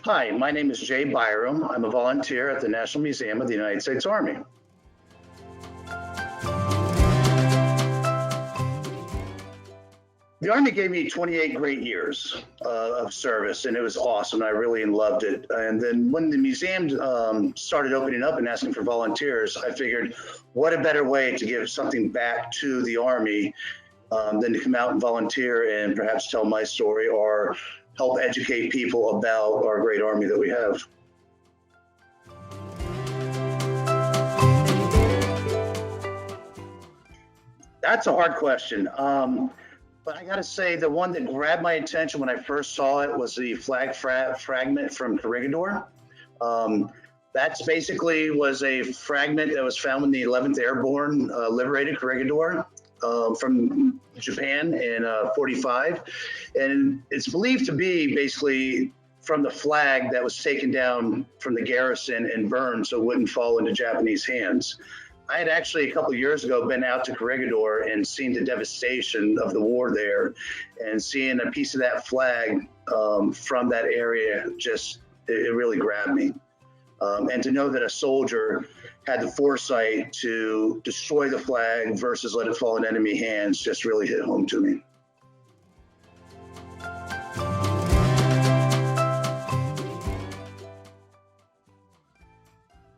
Hi, my name is Jay Byrum. I'm a volunteer at the National Museum of the United States Army. The Army gave me 28 great years of service, and it was awesome. I really loved it. And then when the museum started opening up and asking for volunteers, I figured, what a better way to give something back to the Army than to come out and volunteer and perhaps tell my story or help educate people about our great Army that we have. That's a hard question. But I gotta say, the one that grabbed my attention when I first saw it was the flag fragment from Corregidor. That's basically was a fragment that was found when the 11th Airborne liberated Corregidor from Japan in 45. And it's believed to be basically from the flag that was taken down from the garrison and burned so it wouldn't fall into Japanese hands. I had actually a couple of years ago been out to Corregidor and seen the devastation of the war there, and seeing a piece of that flag from that area it really grabbed me. And to know that a soldier had the foresight to destroy the flag versus let it fall in enemy hands just really hit home to me.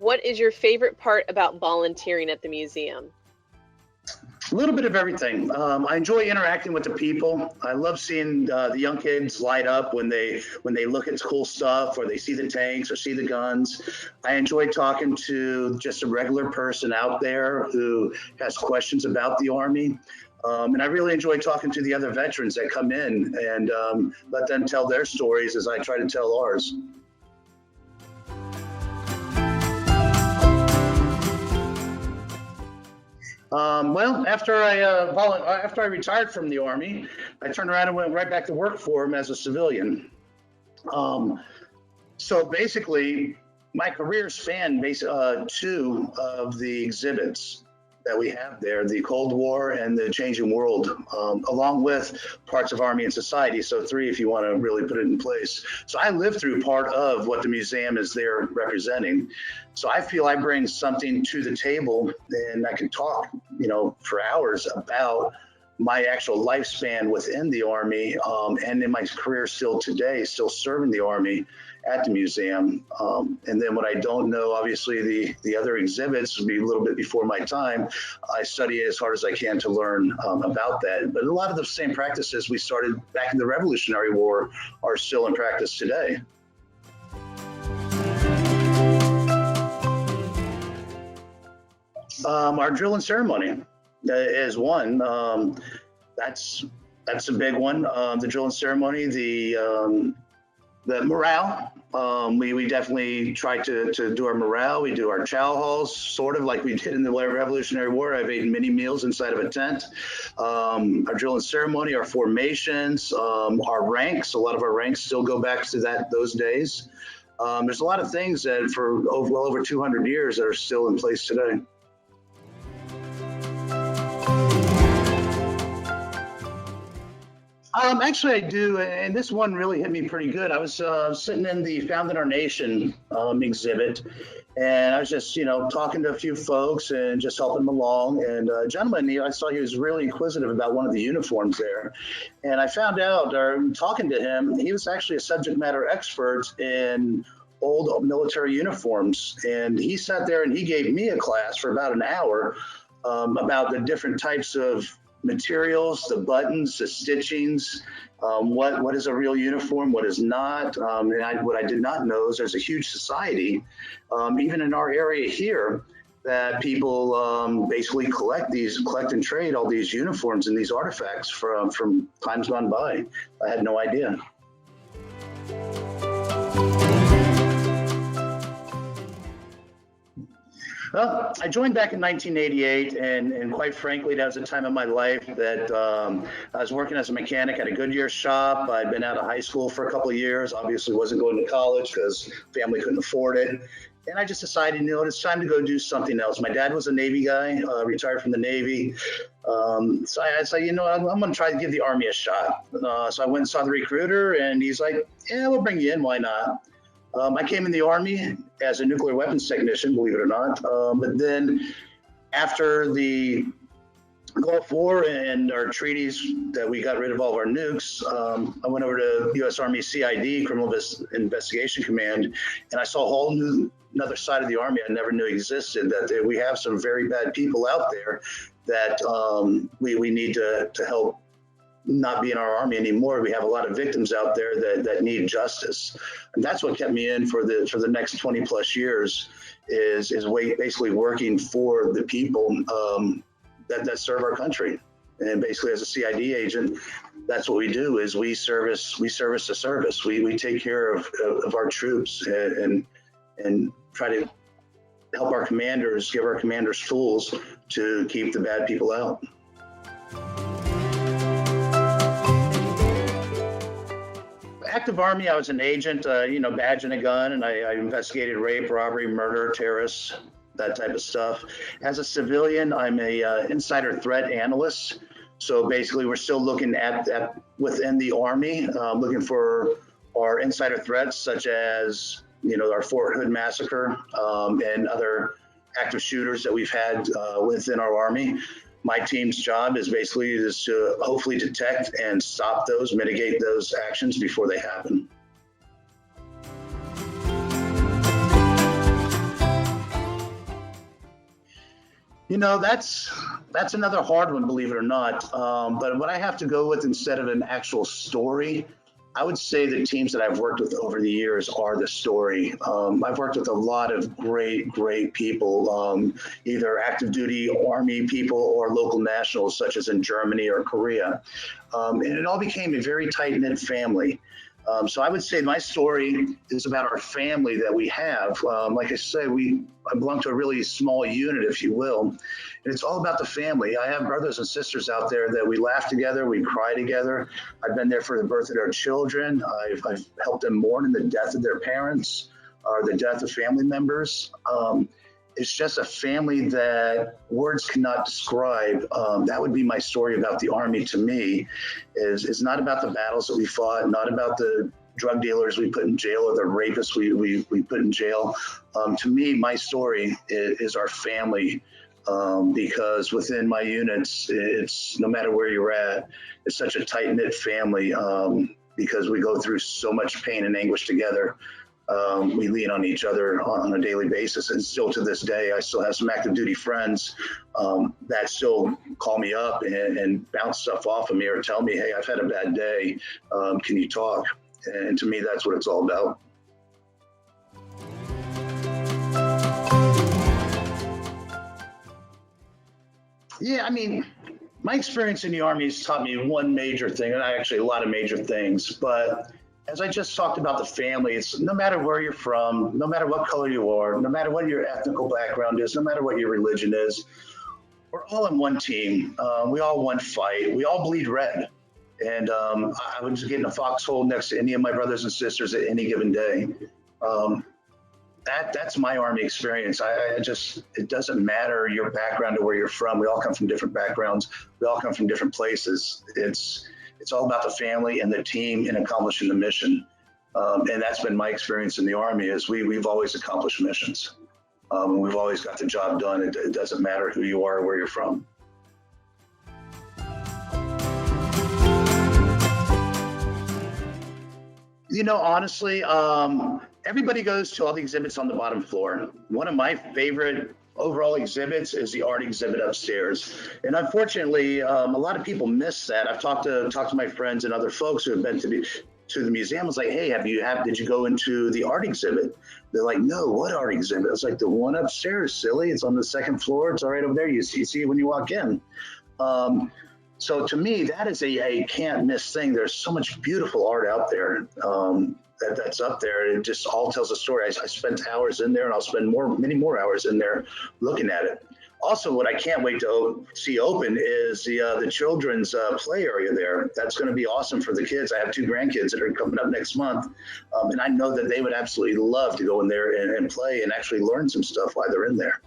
What is your favorite part about volunteering at the museum? A little bit of everything. I enjoy interacting with the people. I love seeing the young kids light up when they look at cool stuff, or they see the tanks or see the guns. I enjoy talking to just a regular person out there who has questions about the Army. And I really enjoy talking to the other veterans that come in and let them tell their stories as I try to tell ours. Well, after I retired from the Army, I turned around and went right back to work for him as a civilian. So basically, my career spanned two of the exhibits that we have there, the Cold War and the Changing World, along with parts of Army and Society. So three, if you want to really put it in place. So I lived through part of what the museum is there representing. So I feel I bring something to the table, and I can talk, for hours about my actual lifespan within the Army, and in my career still today, still serving the Army at the museum. And then what I don't know, obviously the other exhibits would be a little bit before my time. I study as hard as I can to learn about that. But a lot of the same practices we started back in the Revolutionary War are still in practice today. Our drill and ceremony is one. That's a big one. The drill and ceremony, the morale. We definitely try to do our morale. We do our chow halls, sort of like we did in the Revolutionary War. I've eaten many meals inside of a tent. Our drill and ceremony, our formations, our ranks. A lot of our ranks still go back to those days. There's a lot of things that for well over 200 years that are still in place today. Actually, I do, and this one really hit me pretty good. I was sitting in the Found in Our Nation exhibit, and I was just, talking to a few folks and just helping them along. And a gentleman, I saw he was really inquisitive about one of the uniforms there. And I found out, talking to him, he was actually a subject matter expert in old military uniforms. And he sat there and he gave me a class for about an hour about the different types of materials, the buttons, the stitchings, what is a real uniform, what is not. And what I did not know is there's a huge society, even in our area here, that people basically collect and trade all these uniforms and these artifacts from times gone by. I had no idea. Well, I joined back in 1988, and quite frankly, that was a time of my life that I was working as a mechanic at a Goodyear shop. I'd been out of high school for a couple of years, obviously wasn't going to college because family couldn't afford it. And I just decided, it's time to go do something else. My dad was a Navy guy, retired from the Navy. So I said, I'm going to try to give the Army a shot. So I went and saw the recruiter, and he's like, yeah, we'll bring you in. Why not? I came in the Army as a nuclear weapons technician, believe it or not. But then after the Gulf War and our treaties that we got rid of all of our nukes, I went over to U.S. Army CID, Criminal Investigation Command, and I saw a whole new another side of the Army I never knew existed, that we have some very bad people out there that we need to help not be in our Army anymore. We have a lot of victims out there that need justice. And that's what kept me in for the next 20 plus years is basically working for the people that serve our country. And basically as a CID agent, that's what we do is we service the service. We take care of our troops and try to help our commanders, give our commanders tools to keep the bad people out. Active Army, I was an agent, badge and a gun, and I investigated rape, robbery, murder, terrorists, that type of stuff. As a civilian, I'm a insider threat analyst. So basically, we're still looking at within the Army, looking for our insider threats, such as our Fort Hood massacre and other active shooters that we've had within our Army. My team's job is basically to hopefully detect and stop those, mitigate those actions before they happen. That's another hard one, believe it or not. But what I have to go with instead of an actual story, I would say the teams that I've worked with over the years are the story. I've worked with a lot of great people, either active duty Army people or local nationals, such as in Germany or Korea. And it all became a very tight-knit family. So I would say my story is about our family that we have. Like I say, I belong to a really small unit, if you will. And it's all about the family. I have brothers and sisters out there that we laugh together, we cry together. I've been there for the birth of their children. I've helped them mourn in the death of their parents or the death of family members. It's just a family that words cannot describe. That would be my story about the Army to me. Is not about the battles that we fought, not about the drug dealers we put in jail or the rapists we put in jail. To me, my story is our family, because within my units, it's no matter where you're at, it's such a tight-knit family because we go through so much pain and anguish together. We lean on each other on a daily basis. And still to this day, I still have some active duty friends that still call me up and bounce stuff off of me or tell me, hey, I've had a bad day. Can you talk? And to me, that's what it's all about. Yeah, I mean, my experience in the Army has taught me one major thing, and actually a lot of major things, but as I just talked about the family, it's no matter where you're from, no matter what color you are, no matter what your ethnical background is, no matter what your religion is, we're all in one team. We all one fight. We all bleed red. And I would just get in a foxhole next to any of my brothers and sisters at any given day. That's my Army experience. It doesn't matter your background or where you're from. We all come from different backgrounds. We all come from different places. It's all about the family and the team and accomplishing the mission. And that's been my experience in the Army is we've always accomplished missions. We've always got the job done. It doesn't matter who you are or where you're from. Honestly, everybody goes to all the exhibits on the bottom floor. One of my favorite overall exhibits is the art exhibit upstairs. And unfortunately, a lot of people miss that. I've talked to my friends and other folks who have been to the museum. I was like, hey, did you go into the art exhibit? They're like, no, what art exhibit? I was like, the one upstairs, silly. It's on the second floor. It's all right over there. You see it when you walk in. So to me, that is a can't miss thing. There's so much beautiful art out there that's up there. It just all tells a story. I spent hours in there, and I'll spend many more hours in there looking at it. Also, what I can't wait to see open is the children's play area there. That's going to be awesome for the kids. I have 2 grandkids that are coming up next month, and I know that they would absolutely love to go in there and play and actually learn some stuff while they're in there.